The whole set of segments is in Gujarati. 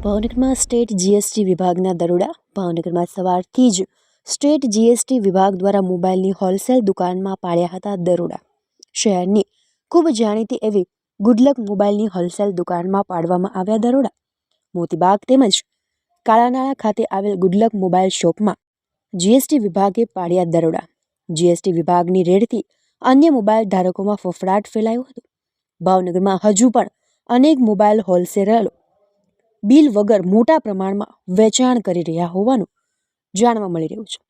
ભાવનગરમાં સ્ટેટ જીએસટી વિભાગના દરોડા. ભાવનગરમાં સવારથી જ સ્ટેટ જીએસટી વિભાગ દ્વારા મોબાઈલની હોલસેલ દુકાનમાં પાડ્યા હતા દરોડા. શહેરની ખૂબ જાણીતી એવી ગુડલક મોબાઈલની હોલસેલ દુકાનમાં પાડવામાં આવ્યા દરોડા. મોતીબાગ તેમજ કાળાનાળા ખાતે આવેલ ગુડલક મોબાઈલ શોપમાં જીએસટી વિભાગે પાડ્યા દરોડા. જીએસટી વિભાગની રેડથી અન્ય મોબાઈલ ધારકોમાં ફફડાટ ફેલાયો હતો. ભાવનગરમાં હજુ પણ અનેક મોબાઈલ હોલસેલરો બિલ વગર મોટા પ્રમાણમાં વેચાણ કરી રહ્યા હોવાનું જાણવા મળી રહ્યું છે.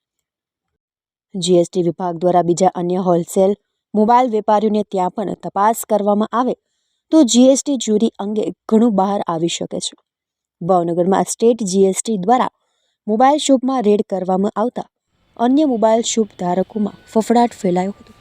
જીએસટી વિભાગ દ્વારા બીજા અન્ય હોલસેલ મોબાઈલ વેપારીઓને ત્યાં પણ તપાસ કરવામાં આવે તો જીએસટી ચોરી અંગે ઘણું બહાર આવી શકે છે. ભાવનગરમાં સ્ટેટ જીએસટી દ્વારા મોબાઈલ શોપમાં રેડ કરવામાં આવતા અન્ય મોબાઈલ શોપ ધારકોમાં ફફડાટ ફેલાયો હતો.